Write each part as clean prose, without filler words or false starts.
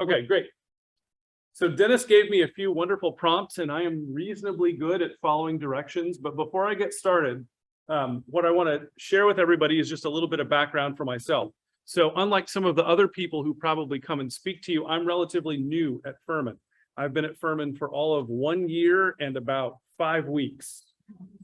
Okay, great. So Dennis gave me a few wonderful prompts and I am reasonably good at following directions. But before I get started, what I want to share with everybody is just a little bit of background for myself. So unlike some of the other people who probably come and speak to you, I'm relatively new at Furman. I've been at Furman for all of 1 year and about 5 weeks,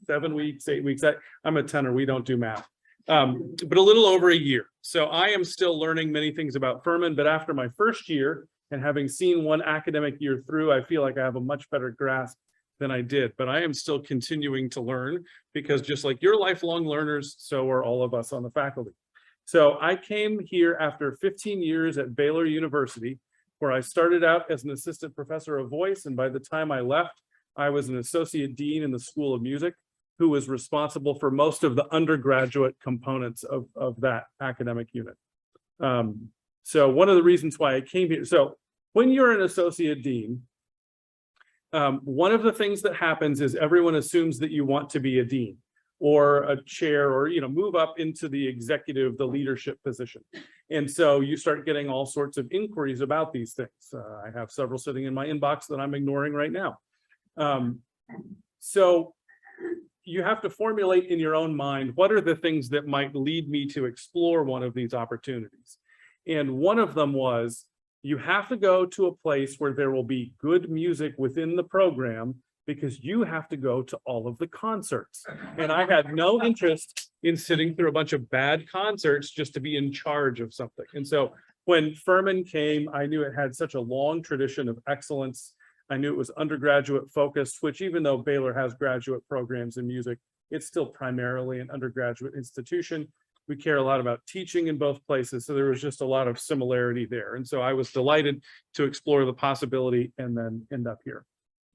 7 weeks, 8 weeks. I'm a tenor, we don't do math. But a little over a year. So I am still learning many things about Furman, but after my first year and having seen one academic year through, I feel like I have a much better grasp than I did, but I am still continuing to learn because just like you're lifelong learners, so are all of us on the faculty. So I came here after 15 years at Baylor University, where I started out as an assistant professor of voice. And by the time I left, I was an associate dean in the School of Music, who was responsible for most of the undergraduate components of that academic unit. So one of the reasons why I came here, so when you're an associate dean, one of the things that happens is everyone assumes that you want to be a dean or a chair or, move up into the executive, the leadership position. And so you start getting all sorts of inquiries about these things. I have several sitting in my inbox that I'm ignoring right now. So you have to formulate in your own mind, what are the things that might lead me to explore one of these opportunities? And one of them was, you have to go to a place where there will be good music within the program because you have to go to all of the concerts. And I had no interest in sitting through a bunch of bad concerts just to be in charge of something. And so when Furman came, I knew it had such a long tradition of excellence. I knew it was undergraduate focused, which even though Baylor has graduate programs in music, it's still primarily an undergraduate institution. We care a lot about teaching in both places. So there was just a lot of similarity there. And so I was delighted to explore the possibility and then end up here.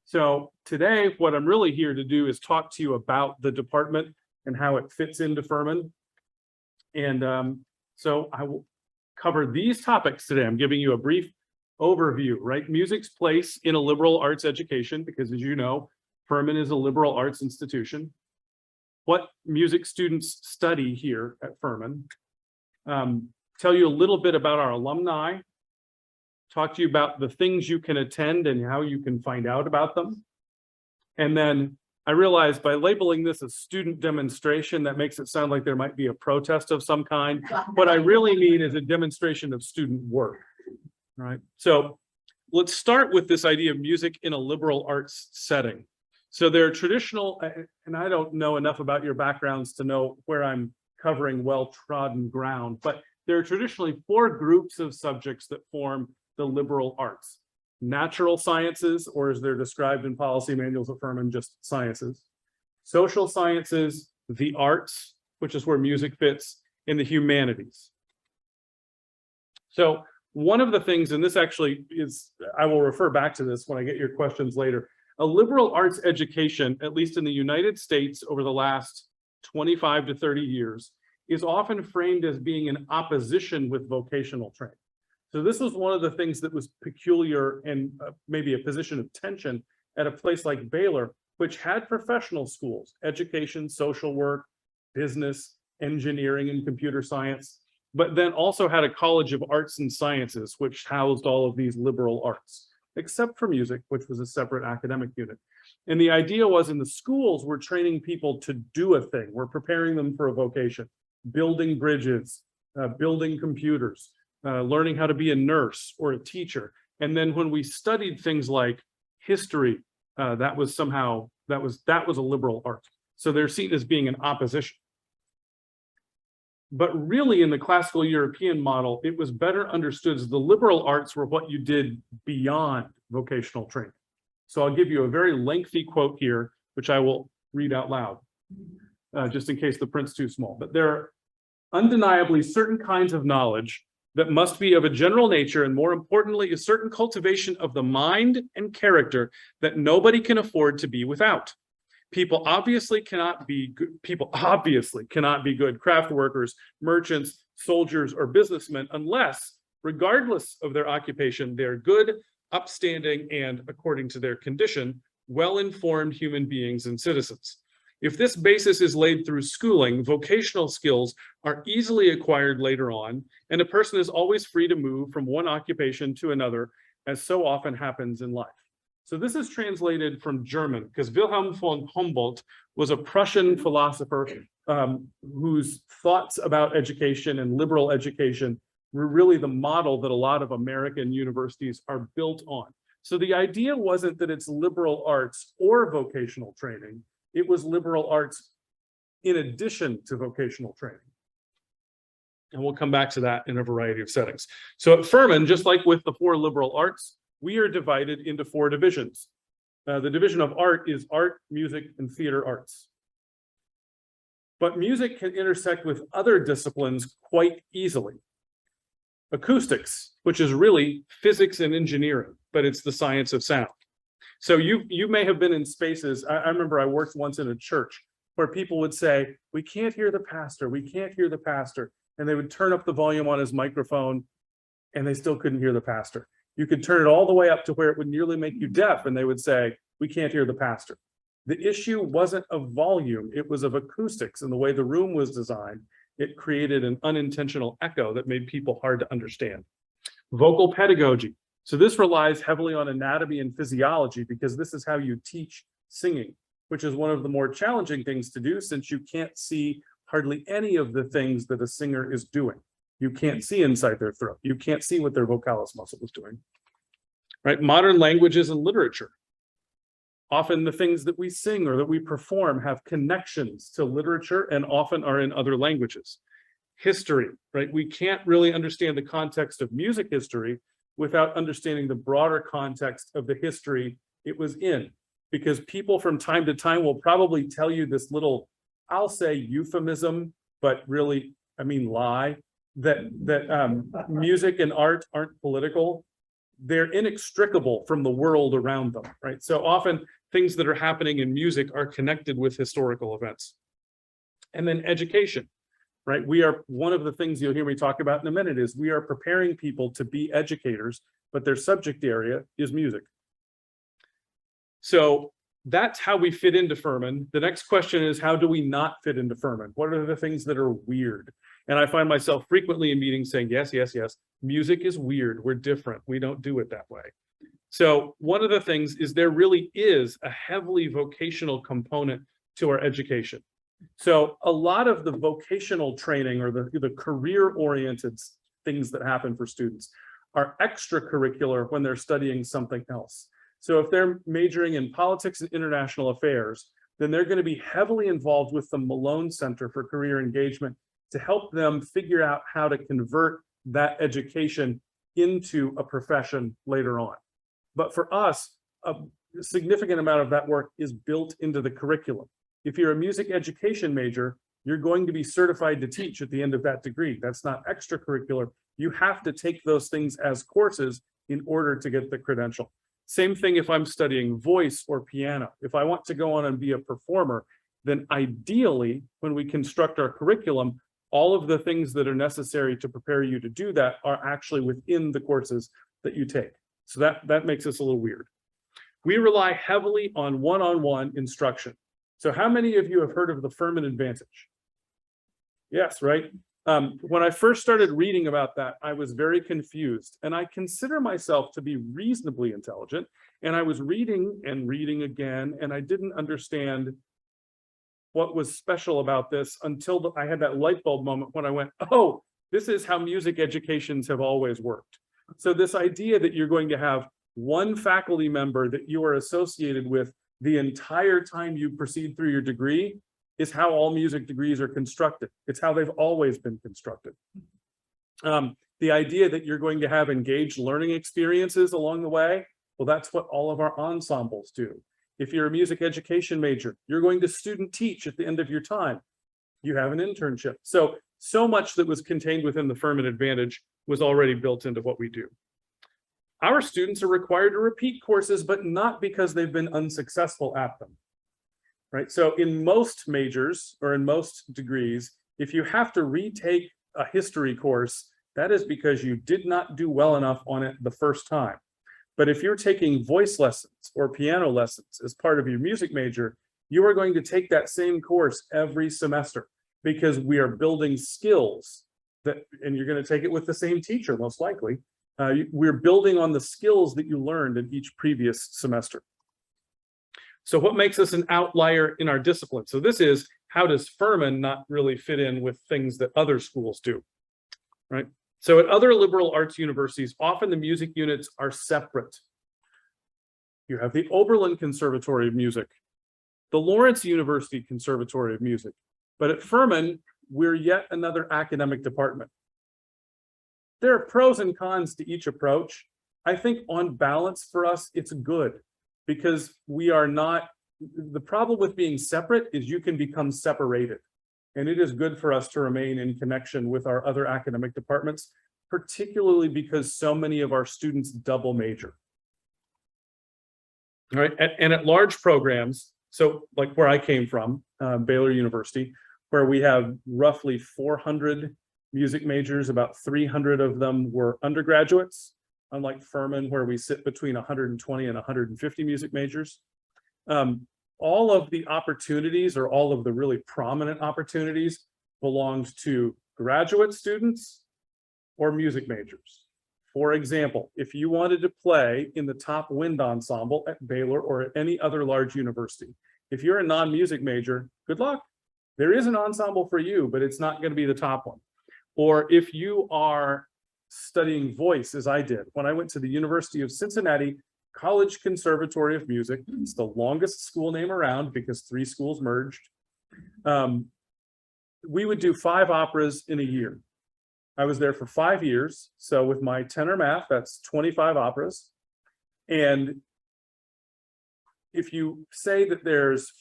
So today, what I'm really here to do is talk to you about the department and how it fits into Furman. And so I will cover these topics today. I'm giving you a brief overview, right? Music's place in a liberal arts education, because as you know, Furman is a liberal arts institution. What music students study here at Furman. Tell you a little bit about our alumni. Talk to you about the things you can attend and how you can find out about them. And then I realized by labeling this a student demonstration, that makes it sound like there might be a protest of some kind. What I really mean is a demonstration of student work. Right. So let's start with this idea of music in a liberal arts setting. So there are traditional, and I don't know enough about your backgrounds to know where I'm covering well-trodden ground, but there are traditionally 4 groups of subjects that form the liberal arts. Natural sciences, or as they're described in policy manuals at Furman, just sciences. Social sciences, the arts, which is where music fits, and the humanities. So one of the things, and this actually is, I will refer back to this when I get your questions later, a liberal arts education, at least in the United States over the last 25 to 30 years, is often framed as being in opposition with vocational training. So this was one of the things that was peculiar and maybe a position of tension at a place like Baylor, which had professional schools, education, social work, business, engineering, and computer science, but then also had a College of Arts and Sciences, which housed all of these liberal arts, except for music, which was a separate academic unit. And the idea was in the schools, we're training people to do a thing. We're preparing them for a vocation, building bridges, building computers, learning how to be a nurse or a teacher. And then when we studied things like history, that was a liberal art. So they're seen as being in opposition. But really in the classical European model, it was better understood as the liberal arts were what you did beyond vocational training. So I'll give you a very lengthy quote here, which I will read out loud, just in case the print's too small. But there are undeniably certain kinds of knowledge that must be of a general nature, and more importantly, a certain cultivation of the mind and character that nobody can afford to be without. People obviously cannot be good craft workers, merchants, soldiers, or businessmen unless, regardless of their occupation, they're good, upstanding, and, according to their condition, well-informed human beings and citizens. If this basis is laid through schooling, vocational skills are easily acquired later on, and a person is always free to move from one occupation to another, as so often happens in life. So this is translated from German, because Wilhelm von Humboldt was a Prussian philosopher whose thoughts about education and liberal education were really the model that a lot of American universities are built on. So the idea wasn't that it's liberal arts or vocational training. It was liberal arts in addition to vocational training. And we'll come back to that in a variety of settings. So at Furman, just like with the 4 liberal arts, we are divided into 4 divisions. The division of art is art, music, and theater arts. But music can intersect with other disciplines quite easily. Acoustics, which is really physics and engineering, but it's the science of sound. So you may have been in spaces. I remember I worked once in a church where people would say, we can't hear the pastor, we can't hear the pastor. And they would turn up the volume on his microphone and they still couldn't hear the pastor. You could turn it all the way up to where it would nearly make you deaf and they would say, we can't hear the pastor. The issue wasn't of volume, it was of acoustics and the way the room was designed. It created an unintentional echo that made people hard to understand. Vocal pedagogy. So this relies heavily on anatomy and physiology because this is how you teach singing, which is one of the more challenging things to do since you can't see hardly any of the things that a singer is doing. You can't see inside their throat. You can't see what their vocalis muscle is doing. Right? Modern languages and literature. Often the things that we sing or that we perform have connections to literature and often are in other languages. History, right? We can't really understand the context of music history without understanding the broader context of the history it was in. Because people from time to time will probably tell you this little, I'll say euphemism, but really, I mean lie, that music and art aren't political. They're inextricable from the world around them, right? So often things that are happening in music are connected with historical events. And then education, right? We are, one of the things you'll hear me talk about in a minute is we are preparing people to be educators, but their subject area is music. So that's how we fit into Furman. The next question is, how do we not fit into Furman? What are the things that are weird? And I find myself frequently in meetings saying, yes, yes, yes, music is weird. We're different. We don't do it that way. So one of the things is there really is a heavily vocational component to our education. So a lot of the vocational training or the career-oriented things that happen for students are extracurricular when they're studying something else. So if they're majoring in politics and international affairs, then they're going to be heavily involved with the Malone Center for Career Engagement to help them figure out how to convert that education into a profession later on. But for us, a significant amount of that work is built into the curriculum. If you're a music education major, you're going to be certified to teach at the end of that degree. That's not extracurricular. You have to take those things as courses in order to get the credential. Same thing if I'm studying voice or piano. If I want to go on and be a performer, then ideally, when we construct our curriculum, all of the things that are necessary to prepare you to do that are actually within the courses that you take. So that makes us a little weird. We rely heavily on one-on-one instruction. So how many of you have heard of the Furman advantage? Yes, right? When I first started reading about that, I was very confused. And I consider myself to be reasonably intelligent. And I was reading and reading again, and I didn't understand what was special about this until I had that light bulb moment when I went, oh, this is how music educations have always worked. So this idea that you're going to have one faculty member that you are associated with the entire time you proceed through your degree is how all music degrees are constructed. It's how they've always been constructed. The idea that you're going to have engaged learning experiences along the way, well, that's what all of our ensembles do. If you're a music education major, you're going to student teach at the end of your time. You have an internship. So much that was contained within the Furman advantage was already built into what we do. Our students are required to repeat courses, but not because they've been unsuccessful at them, right? So in most majors or in most degrees, if you have to retake a history course, that is because you did not do well enough on it the first time. But if you're taking voice lessons or piano lessons as part of your music major, You are going to take that same course every semester because we are building skills and you're going to take it with the same teacher, most likely. We're building on the skills that you learned in each previous semester. So what makes us an outlier in our discipline? So this is, how does Furman not really fit in with things that other schools do, right? So at other liberal arts universities, often the music units are separate. You have the Oberlin Conservatory of Music, the Lawrence University Conservatory of Music, but at Furman, we're yet another academic department. There are pros and cons to each approach. I think on balance for us, it's good because we are not, the problem with being separate is you can become separated. And it is good for us to remain in connection with our other academic departments, particularly because so many of our students double major. All right, and at large programs, so like where I came from, Baylor University, where we have roughly 400 music majors, about 300 of them were undergraduates, unlike Furman, where we sit between 120 and 150 music majors. All of the opportunities, or all of the really prominent opportunities, belonged to graduate students or music majors. For example, if you wanted to play in the top wind ensemble at Baylor or at any other large university, if you're a non-music major, good luck. There is an ensemble for you, but it's not going to be the top one. Or if you are studying voice, as I did, when I went to the University of Cincinnati College Conservatory of Music, it's the longest school name around because 3 schools merged. We would do 5 operas in a year. I was there for 5 years. So with my tenor math, that's 25 operas. And if you say that there's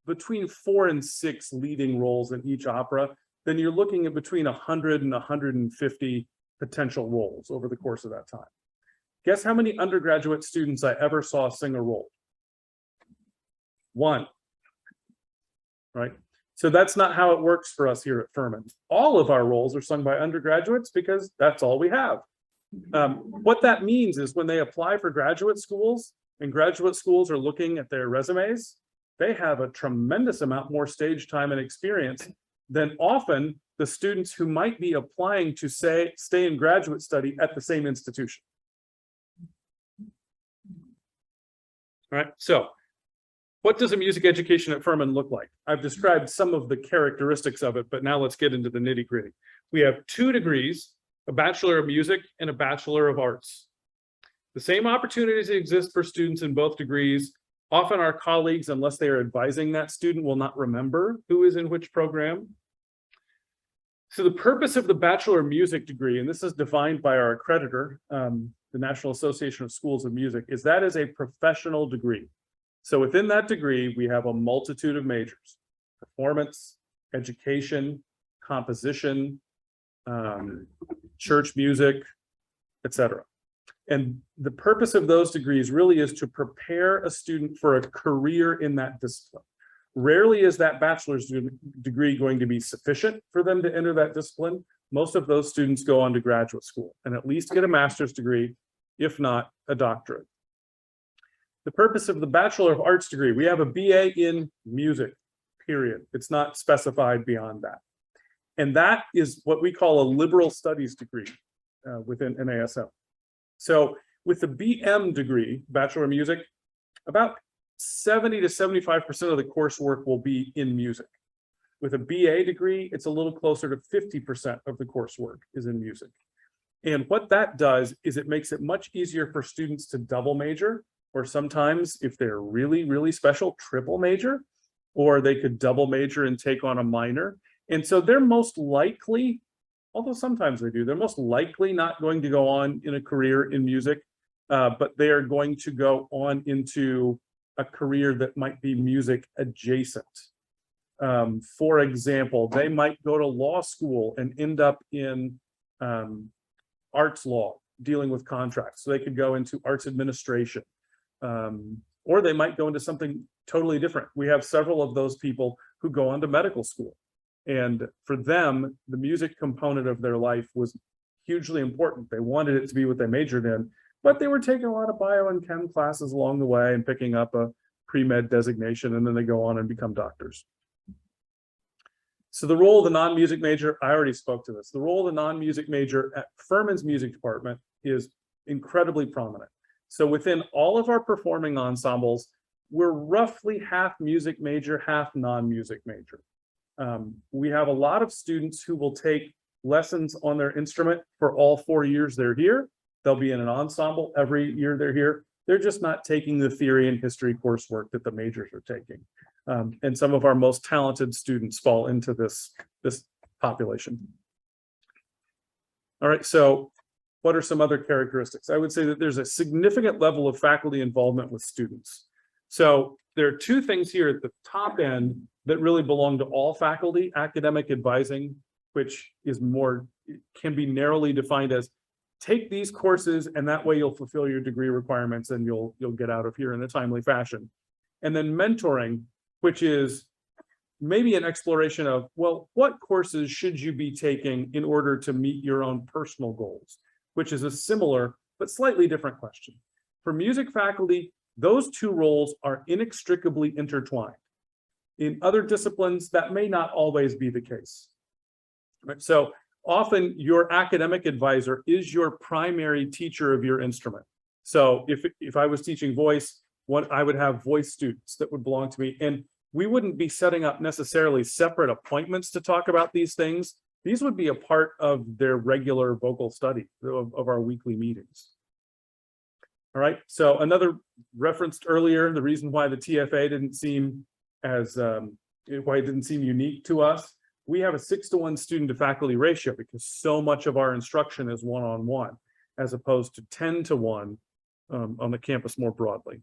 between 4 and 6 leading roles in each opera, then you're looking at between 100 and 150 potential roles over the course of that time. Guess how many undergraduate students I ever saw sing a role? 1, right? So that's not how it works for us here at Furman. All of our roles are sung by undergraduates because that's all we have. What that means is when they apply for graduate schools and graduate schools are looking at their resumes, they have a tremendous amount more stage time and experience than often the students who might be applying to stay in graduate study at the same institution. All right, so what does a music education at Furman look like? I've described some of the characteristics of it, but now let's get into the nitty-gritty. We have 2 degrees, a Bachelor of Music and a Bachelor of Arts. The same opportunities exist for students in both degrees. Often our colleagues, unless they are advising that student, will not remember who is in which program. So the purpose of the Bachelor of Music degree, and this is defined by our accreditor, the National Association of Schools of Music, is that is a professional degree. So within that degree, we have a multitude of majors: performance, education, composition, church music, etc. And the purpose of those degrees really is to prepare a student for a career in that discipline. Rarely is that bachelor's degree going to be sufficient for them to enter that discipline. Most of those students go on to graduate school and at least get a master's degree, if not a doctorate. The purpose of the Bachelor of Arts degree, we have a BA in music, period. It's not specified beyond that. And that is what we call a liberal studies degree within NASM. So with the BM degree, Bachelor of Music, about 70 to 75% of the coursework will be in music. With a BA degree, it's a little closer to 50% of the coursework is in music. And what that does is it makes it much easier for students to double major, or sometimes if they're really, really special, triple major, or they could double major and take on a minor. And so they're most likely, although sometimes they do, they're most likely not going to go on in a career in music, but they are going to go on into a career that might be music adjacent. For example, they might go to law school and end up in arts law, dealing with contracts. So they could go into arts administration, or they might go into something totally different. We have several of those people who go on to medical school. And for them, the music component of their life was hugely important. They wanted it to be what they majored in, but they were taking a lot of bio and chem classes along the way and picking up a pre-med designation, and then they go on and become doctors. So the role of the non-music major, I already spoke to this. The role of the non-music major at Furman's music department is incredibly prominent. So within all of our performing ensembles, we're roughly half music major, half non-music major. We have a lot of students who will take lessons on their instrument for all 4 years they're here. They'll be in an ensemble every year they're here. They're just not taking the theory and history coursework that the majors are taking. And some of our most talented students fall into this population. All right, so what are some other characteristics? I would say that there's a significant level of faculty involvement with students. So there are two things here at the top end that really belong to all faculty: academic advising, which is more, can be narrowly defined as take these courses and that way you'll fulfill your degree requirements and you'll get out of here in a timely fashion. And then mentoring, which is maybe an exploration of, well, what courses should you be taking in order to meet your own personal goals, which is a similar but slightly different question. For music faculty, those two roles are inextricably intertwined. In other disciplines, that may not always be the case. Right? So often your academic advisor is your primary teacher of your instrument. So if I was teaching voice, I would have voice students that would belong to me, and we wouldn't be setting up necessarily separate appointments to talk about these things. These would be a part of their regular vocal study of our weekly meetings. All right, so another referenced earlier, the reason why the TFA didn't seem as, why it didn't seem unique to us. We have a 6-to-1 student to faculty ratio because so much of our instruction is one-on-one, as opposed to 10-to-1 on the campus more broadly.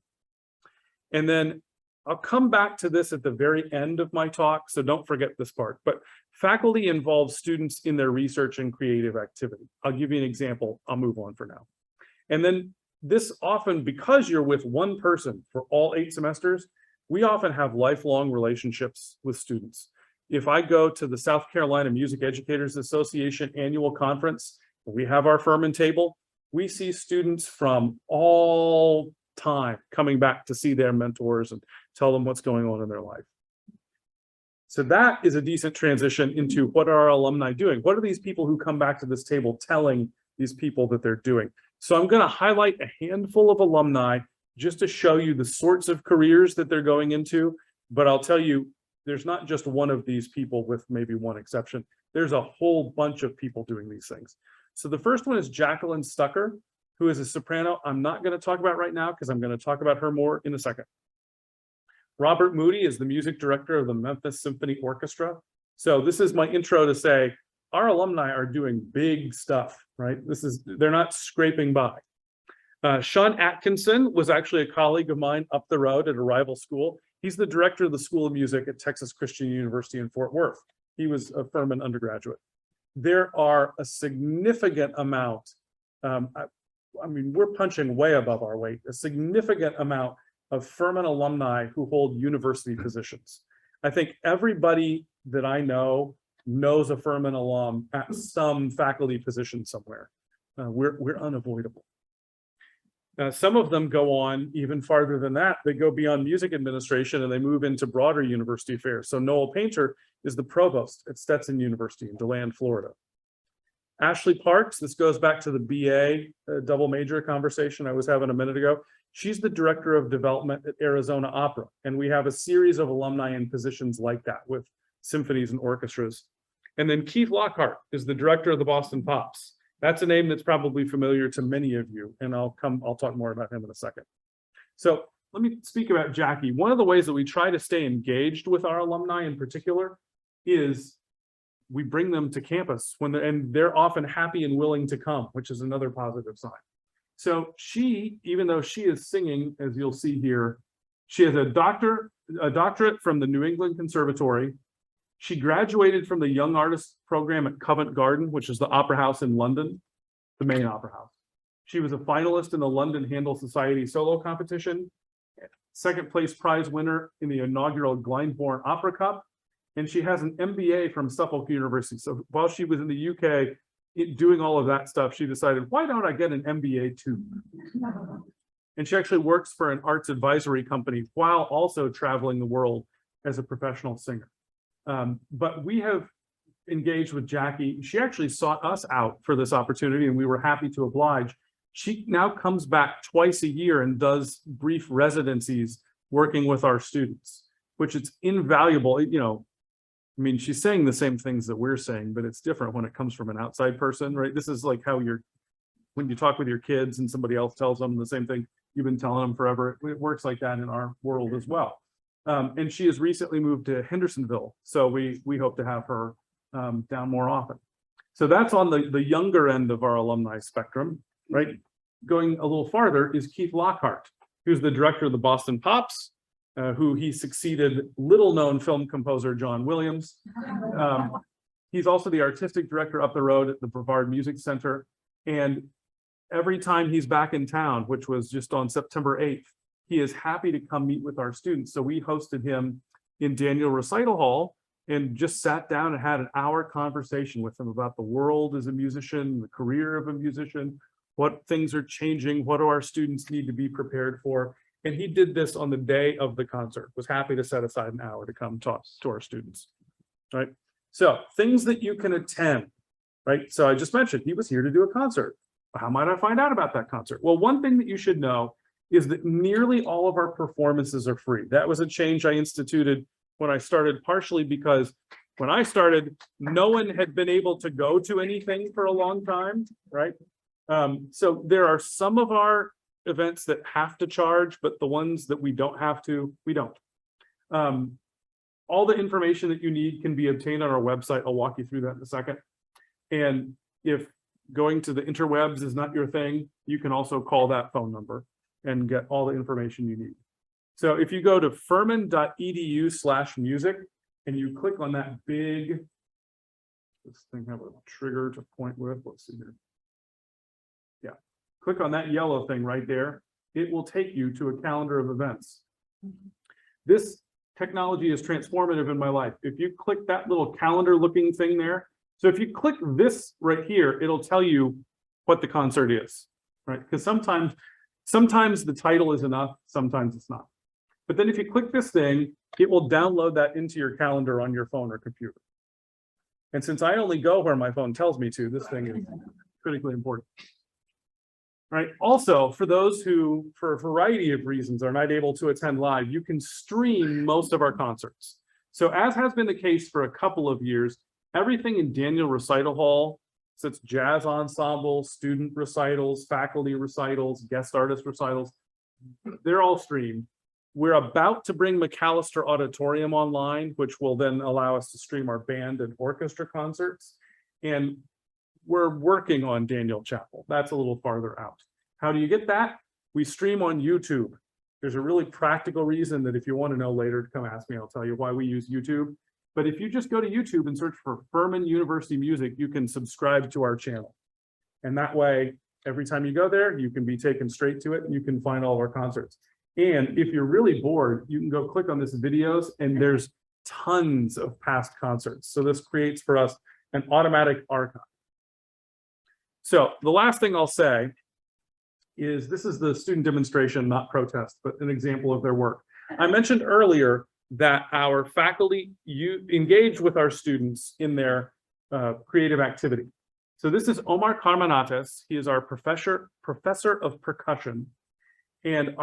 And then I'll come back to this at the very end of my talk, so don't forget this part, but faculty involves students in their research and creative activity. I'll give you an example. I'll move on for now. And then this often, because you're with one person for all 8 semesters, we often have lifelong relationships with students. If I go to the South Carolina Music Educators Association annual conference, we have our Furman table, we see students from all time coming back to see their mentors and tell them what's going on in their life. So that is a decent transition into what are our alumni doing? What are these people who come back to this table telling these people that they're doing? So I'm going to highlight a handful of alumni just to show you the sorts of careers that they're going into. But I'll tell you, there's not just one of these people with maybe one exception. There's a whole bunch of people doing these things. So the first one is Jacqueline Stucker, who is a soprano I'm not going to talk about right now because I'm going to talk about her more in a second. Robert Moody is the music director of the Memphis Symphony Orchestra. So this is my intro to say, our alumni are doing big stuff, right? They're not scraping by. Sean Atkinson was actually a colleague of mine up the road at a rival school. He's the director of the School of Music at Texas Christian University in Fort Worth. He was a Furman undergraduate. There are a significant amount, I mean, we're punching way above our weight, a significant amount of Furman alumni who hold university positions. I think everybody that I know knows a Furman alum at some faculty position somewhere. We're unavoidable. Some of them go on even farther than that. They go beyond music administration and they move into broader university affairs. So Noel Painter is the provost at Stetson University in Deland, Florida. Ashley Parks, this goes back to the BA double major conversation I was having a minute ago. She's the director of development at Arizona Opera. And we have a series of alumni in positions like that with symphonies and orchestras. And then Keith Lockhart is the director of the Boston Pops. That's a name that's probably familiar to many of you, and I'll talk more about him in a second. So let me speak about Jackie. One of the ways that we try to stay engaged with our alumni in particular is we bring them to campus and they're often happy and willing to come, which is another positive sign. So she, even though she is singing, as you'll see here, she has a doctorate from the New England Conservatory. She graduated from the Young Artists program at Covent Garden, which is the opera house in London, the main opera house. She was a finalist in the London Handel Society solo competition, second place prize winner in the inaugural Glyndebourne Opera Cup, and she has an MBA from Suffolk University. So while she was in the UK doing all of that stuff, she decided, why don't I get an MBA too? And she actually works for an arts advisory company while also traveling the world as a professional singer. But we have engaged with Jackie. She actually sought us out for this opportunity, and we were happy to oblige. She now comes back twice a year and does brief residencies working with our students, which is invaluable. You know, I mean, she's saying the same things that we're saying, but it's different when it comes from an outside person, right? This is like how when you talk with your kids and somebody else tells them the same thing you've been telling them forever. It works like that in our world as well. And she has recently moved to Hendersonville, so we hope to have her down more often. So that's on the younger end of our alumni spectrum, right? Going a little farther is Keith Lockhart, who's the director of the Boston Pops, who he succeeded little-known film composer John Williams. He's also the artistic director up the road at the Brevard Music Center. And every time he's back in town, which was just on September 8th, he is happy to come meet with our students. So we hosted him in Daniel Recital Hall and just sat down and had an hour conversation with him about the world as a musician, the career of a musician, what things are changing, what do our students need to be prepared for. And he did this on the day of the concert, was happy to set aside an hour to come talk to our students, right? So things that you can attend, right? So I just mentioned he was here to do a concert. How might I find out about that concert? Well, one thing that you should know is that nearly all of our performances are free. That was a change I instituted when I started, partially because when I started, no one had been able to go to anything for a long time, right? So there are some of our events that have to charge, but the ones that we don't have to, we don't. All the information that you need can be obtained on our website. I'll walk you through that in a second. And if going to the interwebs is not your thing, you can also call that phone number and get all the information you need. So if you go to furman.edu/music and you click on that big, this thing have a trigger to point with, let's see here. Yeah, click on that yellow thing right there. It will take you to a calendar of events. This technology is transformative in my life. If you click that little calendar looking thing there, so if you click this right here, it'll tell you what the concert is, right? Because sometimes the title is enough, sometimes it's not. But then if you click this thing, it will download that into your calendar on your phone or computer. And since I only go where my phone tells me to, this thing is critically important. Right. Also, for those who, for a variety of reasons, are not able to attend live, you can stream most of our concerts. So as has been the case for a couple of years, everything in Daniel Recital Hall, so it's jazz ensemble, student recitals, faculty recitals, guest artist recitals, they're all streamed. We're about to bring McAllister Auditorium online, which will then allow us to stream our band and orchestra concerts. And we're working on Daniel Chapel. That's a little farther out. How do you get that? We stream on YouTube. There's a really practical reason that if you want to know later, come ask me, I'll tell you why we use YouTube. But if you just go to YouTube and search for Furman University Music, you can subscribe to our channel. And that way, every time you go there, you can be taken straight to it and you can find all of our concerts. And if you're really bored, you can go click on this videos and there's tons of past concerts. So this creates for us an automatic archive. So the last thing I'll say is this is the student demonstration, not protest, but an example of their work. I mentioned earlier that our faculty engage with our students in their creative activity. So this is Omar Carmenates. He is our professor of percussion. And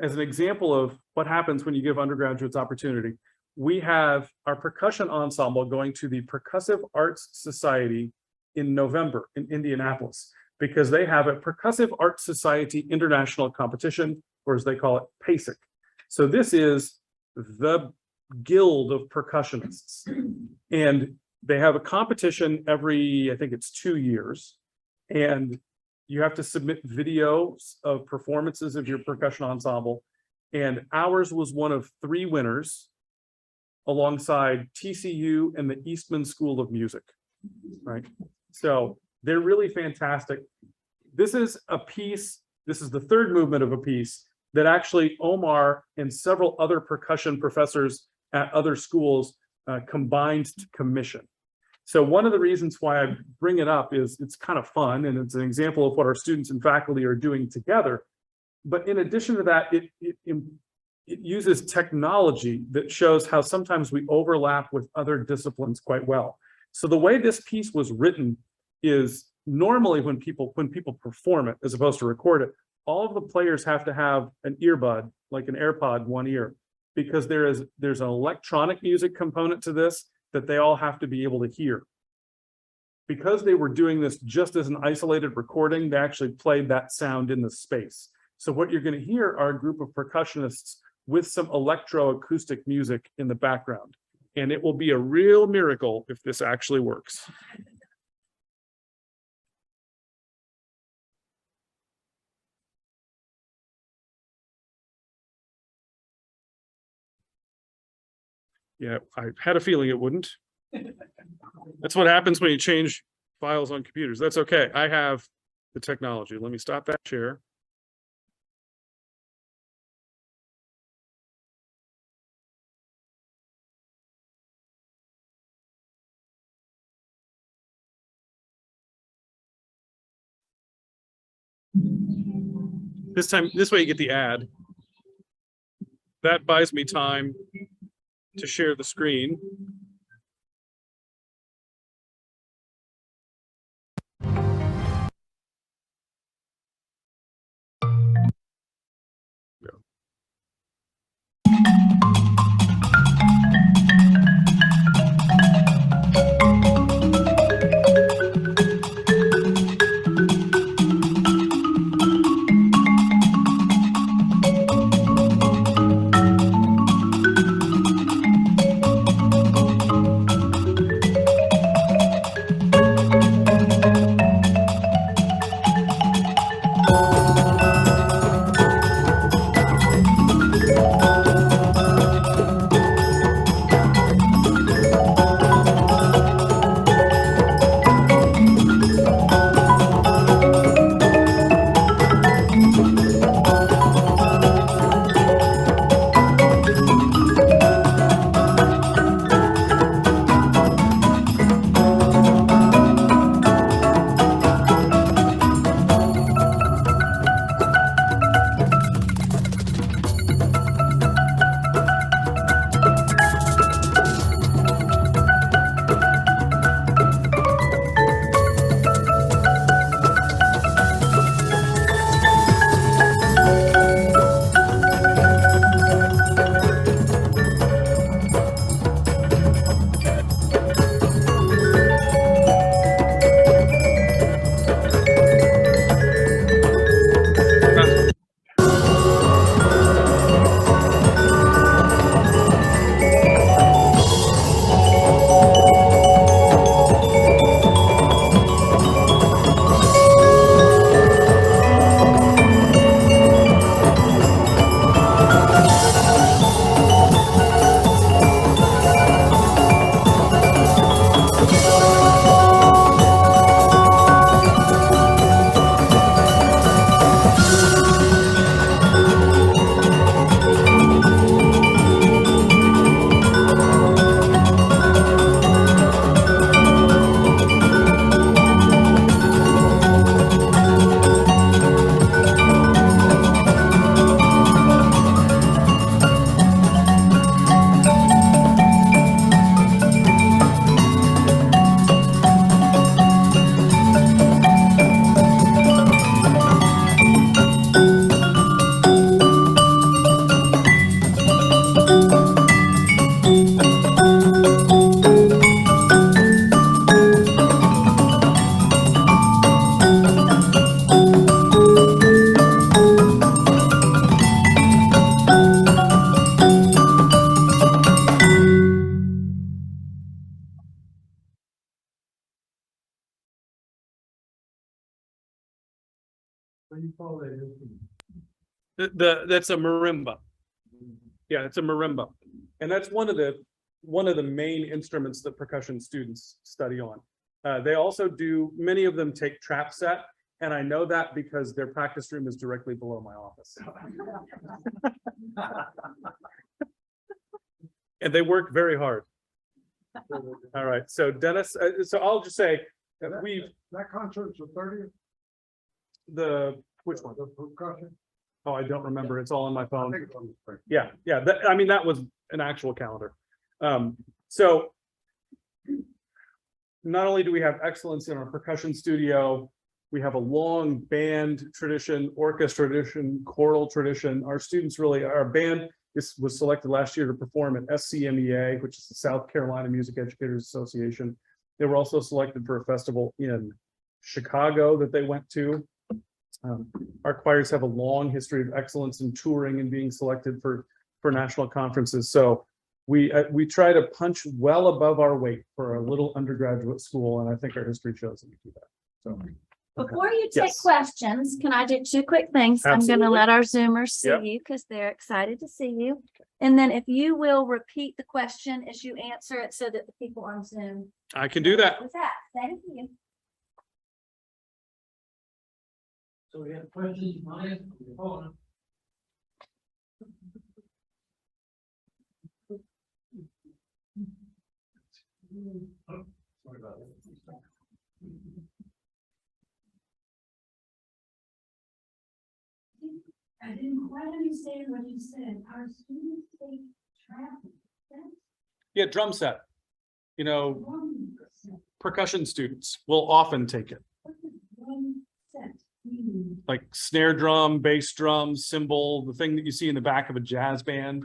as an example of what happens when you give undergraduates opportunity, we have our percussion ensemble going to the Percussive Arts Society in November in Indianapolis, because they have a Percussive Arts Society International Competition, or as they call it, PASIC. So this is the guild of percussionists. And they have a competition every, I think it's 2 years. And you have to submit videos of performances of your percussion ensemble. And ours was one of 3 winners alongside TCU and the Eastman School of Music, right? So they're really fantastic. This is a piece, this is the 3rd movement of a piece that actually Omar and several other percussion professors at other schools combined to commission. So one of the reasons why I bring it up is it's kind of fun and it's an example of what our students and faculty are doing together. But in addition to that, it uses technology that shows how sometimes we overlap with other disciplines quite well. So the way this piece was written is normally when people perform it, as opposed to record it, all of the players have to have an earbud, like an AirPod, one ear, because there's an electronic music component to this that they all have to be able to hear. Because they were doing this just as an isolated recording, they actually played that sound in the space. So what you're going to hear are a group of percussionists with some electroacoustic music in the background. And it will be a real miracle if this actually works. Yeah, I had a feeling it wouldn't. That's what happens when you change files on computers. That's okay. I have the technology. Let me stop that share. This way you get the ad. That buys me time to share the screen. What do you call that instrument? That's a marimba. Yeah, it's a marimba. And that's one of the main instruments that percussion students study on. They also do, many of them take trap set, and I know that because their practice room is directly below my office. And they work very hard. All right, so Dennis, so I'll just say that That concert's the 30th, which one? the percussion. Oh, I don't remember. It's all on my I phone. think it's on the screen. Yeah, yeah. I mean, that was an actual calendar. So not only do we have excellence in our percussion studio, we have a long band tradition, orchestra tradition, choral tradition. Our students really, our band was selected last year to perform at SCMEA, which is the South Carolina Music Educators Association. They were also selected for a festival in Chicago that they went to. Our choirs have a long history of excellence in touring and being selected for national conferences. So we try to punch well above our weight for a little undergraduate school, and I think our history shows that we do that. So Before you take Yes. questions, can I do two quick things? I'm Absolutely. gonna let our Zoomers see Yep. you because they're excited to see you. And then if you will repeat the question as you answer it so that the people on Zoom. I can do that. With that, thank you. So we have questions, Maya, on your phone. Oh, sorry about that. I didn't quite understand what you said. Our students take traffic. That's Yeah, drum set. You know, 1%. percussion students will often take it, What does 1% mean? like snare drum, bass drum, cymbal, the thing that you see in the back of a jazz band.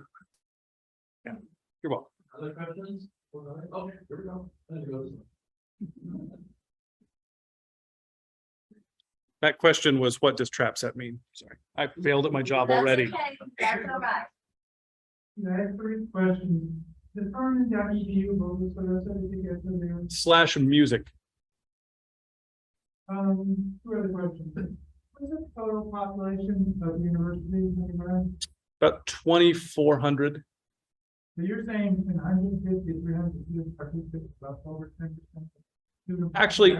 Yeah, you're welcome. Other questions? Okay, here we go. There it goes. That question was, what does trap set mean? Sorry, I failed at my job That's already. okay. That's all right. Yeah, I have three questions. The Furman.edu, what was the rest of it to get to there? Slash music. Two other questions. What is the total population of the university? About 2,400. So you're saying in 150, 300 students participate, about over 10%? Actually,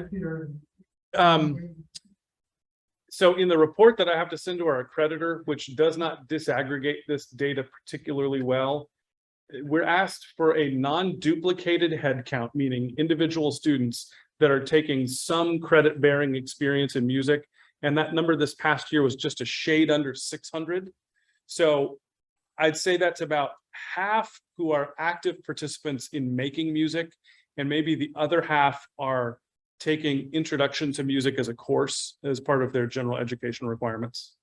So in the report that I have to send to our accreditor, which does not disaggregate this data particularly well, we're asked for a non-duplicated head count, meaning individual students that are taking some credit-bearing experience in music. And that number this past year was just a shade under 600. So I'd say that's about half who are active participants in making music, and maybe the other half are taking introduction to music as a course as part of their general education requirements.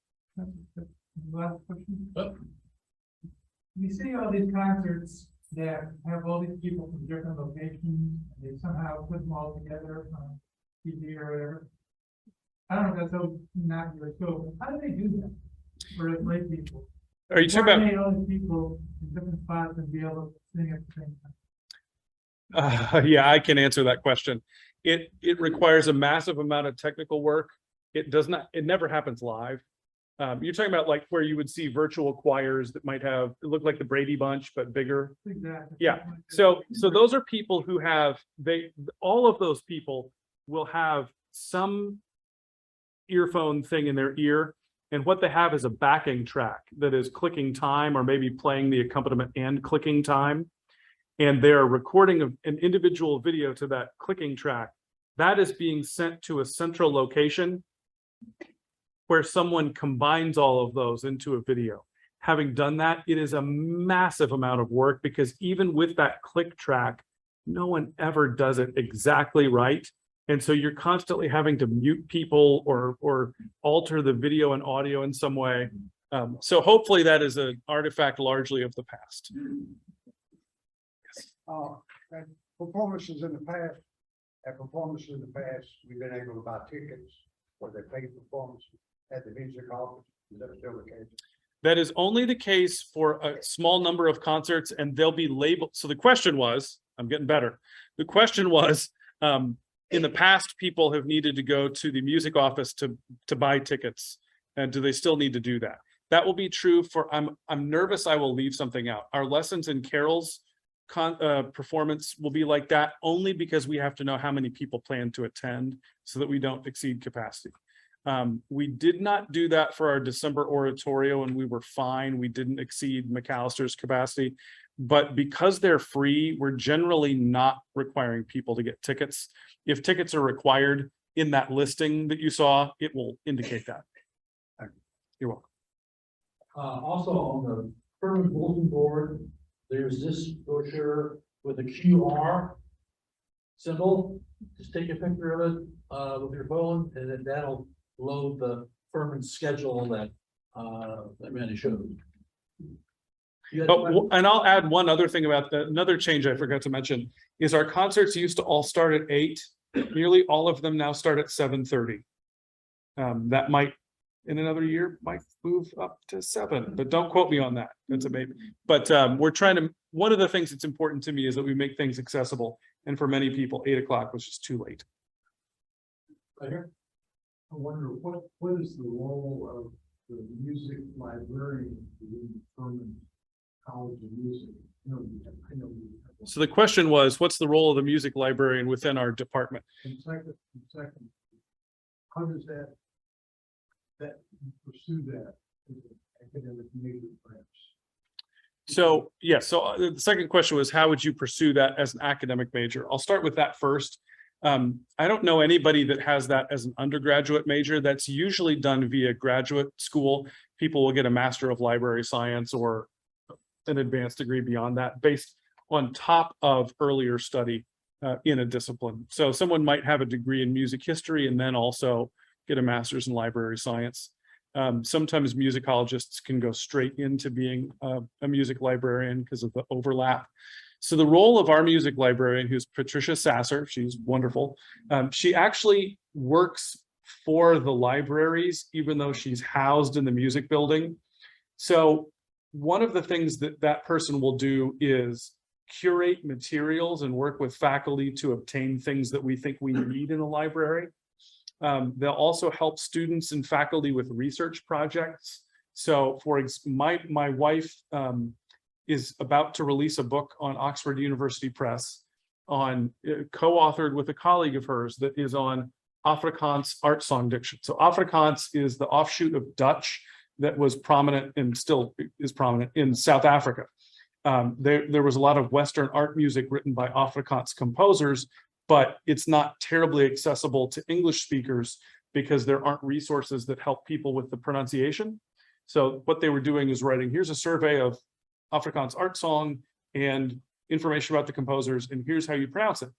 Last question. We see all these concerts that have all these people from different locations, and they somehow put them all together on TV or whatever. I don't know if that's so not your scope. How do they do that for the lay people? Are you talking about? Coordinate all these people in different spots and be able to sing at the same time? Yeah, I can answer that question. It requires a massive amount of technical work. It never happens live. You're talking about like where you would see virtual choirs that might have, it look like the Brady Bunch, but bigger. Exactly. Yeah. So those are people who have, all of those people will have some earphone thing in their ear. And what they have is a backing track that is clicking time, or maybe playing the accompaniment and clicking time. And they're recording an individual video to that clicking track. That is being sent to a central location where someone combines all of those into a video. Having done that, it is a massive amount of work, because even with that click track, no one ever does it exactly right. And so you're constantly having to mute people or alter the video and audio in some way. So hopefully that is an artifact largely of the past. At performances in the past, we've been able to buy tickets for the paid performance at the music office. Is that still the case? That is only the case for a small number of concerts, and they'll be labeled. So the question was, I'm getting better. The question was, in the past, people have needed to go to the music office to buy tickets. And do they still need to do that? That will be true for, I'm nervous I will leave something out. Our lessons in carols performance will be like that, only because we have to know how many people plan to attend so that we don't exceed capacity. We did not do that for our December oratorio, and we were fine. We didn't exceed McAllister's capacity, but because they're free, we're generally not requiring people to get tickets. If tickets are required in that listing that you saw, it will indicate that. You're welcome. Also on the Furman bulletin board, there's this brochure with a QR symbol. Just take a picture of it, with your phone, and then that'll load the Furman schedule that Randy showed. You had a question? Oh, and I'll add one other thing about that. Another change I forgot to mention is our concerts used to all start at 8. Nearly all of them now start at 7:30. That might, in another year, might move up to 7, but don't quote me on that. That's a maybe. But we're trying to, one of the things that's important to me is that we make things accessible. And for many people, 8 o'clock was just too late. Right here? I wonder what is the role of the music librarian within the Furman College of Music? You know, I know. So the question was, what's the role of the music librarian within our department? And second, how does that pursue that as an academic major, perhaps? So, yeah, so the second question was, how would you pursue that as an academic major? I'll start with that first. I don't know anybody that has that as an undergraduate major. That's usually done via graduate school. People will get a Master of Library Science or an advanced degree beyond that based on top of earlier study in a discipline. So someone might have a degree in music history and then also get a master's in library science. Sometimes musicologists can go straight into being a music librarian because of the overlap. So the role of our music librarian, who's Patricia Sasser, she's wonderful. She actually works for the libraries, even though she's housed in the music building. So one of the things that that person will do is curate materials and work with faculty to obtain things that we think we need in a library. They'll also help students and faculty with research projects. So for my wife is about to release a book on Oxford University Press on co-authored with a colleague of hers that is on Afrikaans art song diction. So Afrikaans is the offshoot of Dutch that was prominent and still is prominent in South Africa. There was a lot of Western art music written by Afrikaans composers, but it's not terribly accessible to English speakers because there aren't resources that help people with the pronunciation. So what they were doing is writing, here's a survey of Afrikaans art song and information about the composers, and here's how you pronounce it.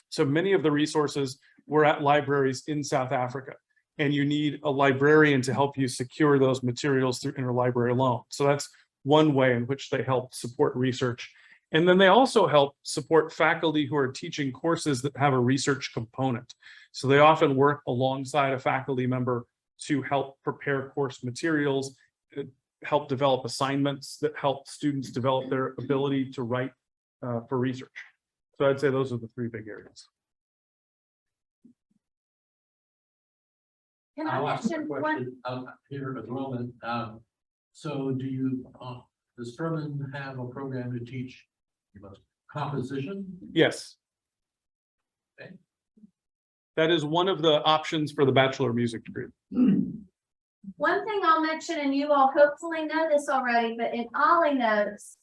So many of the resources were at libraries in South Africa, and you need a librarian to help you secure those materials through interlibrary loan. So that's one way in which they help support research. And then they also help support faculty who are teaching courses that have a research component. So they often work alongside a faculty member to help prepare course materials, help develop assignments that help students develop their ability to write for research. So I'd say those are the 3 big areas. Can I I'll ask a mention one? question here as well then. So do you, does Furman have a program to teach composition? Yes. Okay. That is one of the options for the Bachelor of Music degree. One thing I'll mention, and you all hopefully know this already, but in Ollie notes,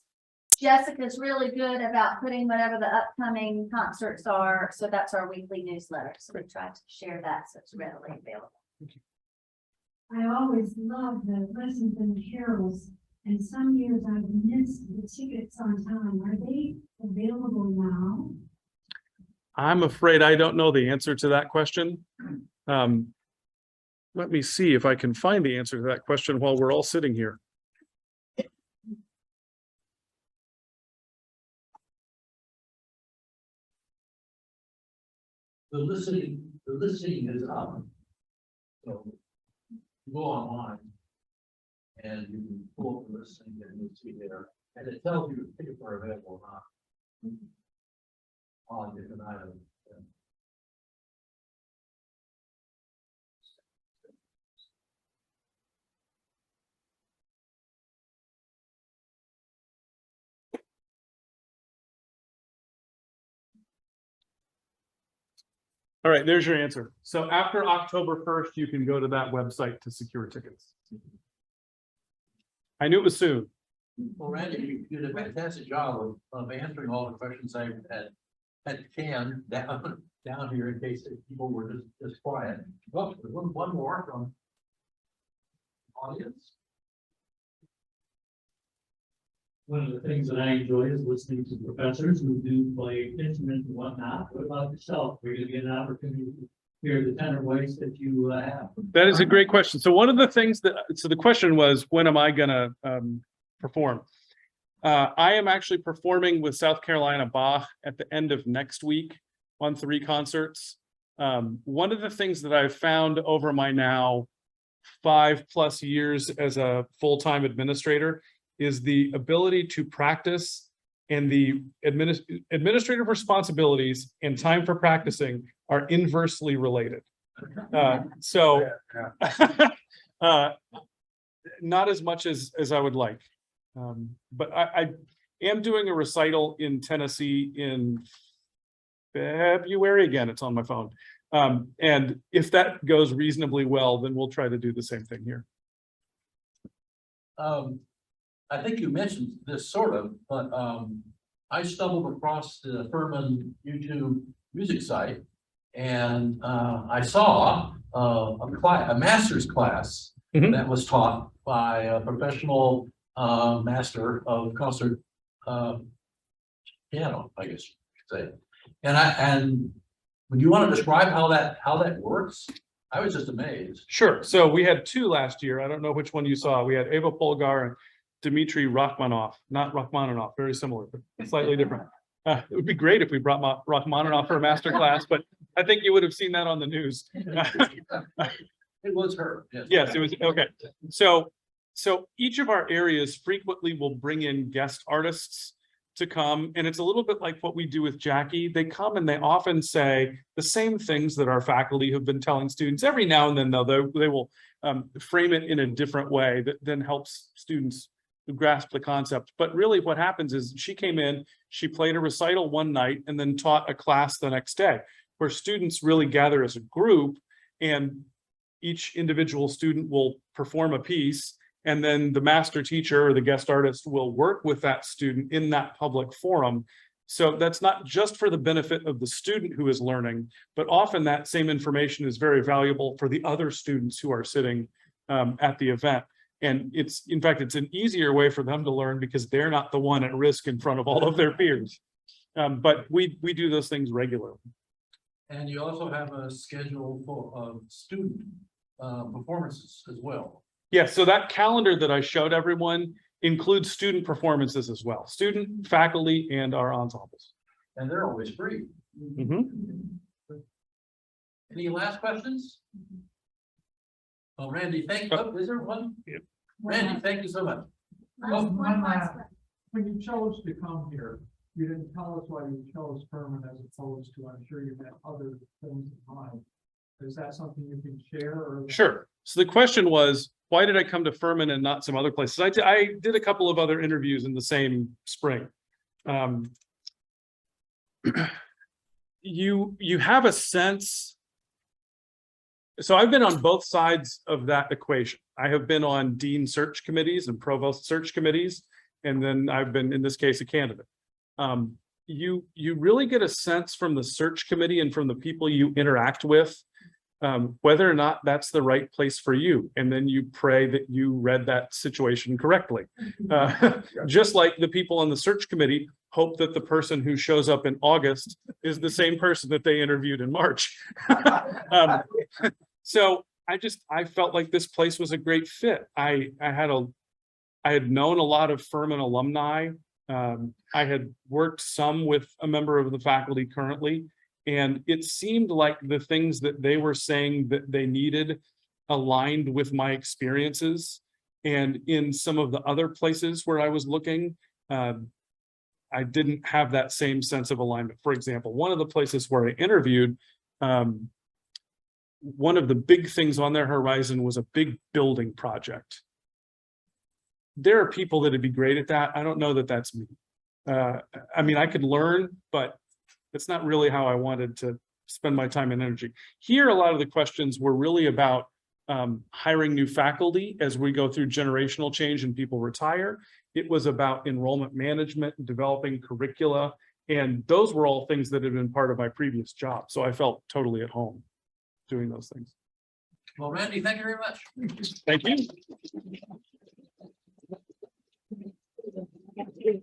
Jessica's really good about putting whatever the upcoming concerts are. So that's our weekly newsletter. So we try to share that so it's readily available. I always love the lessons and carols, and some years I've missed the tickets on time. Are they available now? I'm afraid I don't know the answer to that question. Let me see if I can find the answer to that question while we're all sitting here. The listing is up. So you go online and you can pull up the listing and you'll see there, and it tells you if tickets are available or not on different items. All right, there's your answer. So after October 1st, you can go to that website to secure tickets. I knew it was soon. Well, Randy, you did a fantastic job of answering all the questions I had canned down here in case people were just quiet. Well, one more from audience. one of the things that I enjoy is listening to professors who do play instruments and whatnot. What about yourself? Are you gonna get an opportunity to hear the tenor voice that you have? That is a great question. So one of the things so the question was, when am I gonna perform? I am actually performing with South Carolina Bach at the end of next week on 3 concerts. One of the things that I've found over my now 5+ years as a full-time administrator is the ability to practice, and the administrative responsibilities and time for practicing are inversely related. So not as much as I would like. But I am doing a recital in Tennessee in February. Again, it's on my phone. And if that goes reasonably well, then we'll try to do the same thing here. I think you mentioned this sort of, but I stumbled across the Furman YouTube music site, and I saw a master's class Mhm. that was taught by a professional master of concert piano, I guess you could say. And would you want to describe how that works? I was just amazed. Sure. So we had 2 last year. I don't know which one you saw. We had Ava Polgar and Dmitry Rachmaninoff, not Rachmaninoff, very similar, but slightly different. It would be great if we brought Rachmaninoff for a master class, but I think you would have seen that on the news. It was her. Yes. Yes, it was. Okay. So each of our areas frequently will bring in guest artists to come. And it's a little bit like what we do with Jackie. They come and they often say the same things that our faculty have been telling students. Every now and then, though, they will frame it in a different way that then helps students grasp the concept. But really what happens is she came in, she played a recital one night and then taught a class the next day, where students really gather as a group, and each individual student will perform a piece, and then the master teacher or the guest artist will work with that student in that public forum. So that's not just for the benefit of the student who is learning, but often that same information is very valuable for the other students who are sitting at the event. And in fact, it's an easier way for them to learn because they're not the one at risk in front of all of their peers. But we do those things regularly. And you also have a schedule for student performances as well. Yeah, so that calendar that I showed everyone includes student performances as well, student, faculty, and our ensembles. And they're always free. Any last questions? Oh, Randy, thank you. Is there one? Yeah. Randy, thank you so much. One last, when you chose to come here, you didn't tell us why you chose Furman as opposed to, I'm sure you had other things in mind. Is that something you can share or? Sure. So the question was, why did I come to Furman and not some other places? I did a couple of other interviews in the same spring. You have a sense. So I've been on both sides of that equation. I have been on dean search committees and provost search committees, and then I've been, in this case, a candidate. You really get a sense from the search committee and from the people you interact with whether or not that's the right place for you. And then you pray that you read that situation correctly. Just like the people on the search committee hope that the person who shows up in August is the same person that they interviewed in March. So I felt like this place was a great fit. I had known a lot of Furman alumni. I had worked some with a member of the faculty currently, and it seemed like the things that they were saying that they needed aligned with my experiences. And in some of the other places where I was looking, I didn't have that same sense of alignment. For example, one of the places where I interviewed, one of the big things on their horizon was a big building project. There are people that would be great at that. I don't know that that's me. I mean, I could learn, but it's not really how I wanted to spend my time and energy. Here, a lot of the questions were really about hiring new faculty as we go through generational change and people retire. It was about enrollment management and developing curricula. And those were all things that had been part of my previous job. So I felt totally at home doing those things. Well, Randy, thank you very much. Thank you. Thank you.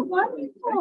Wonderful.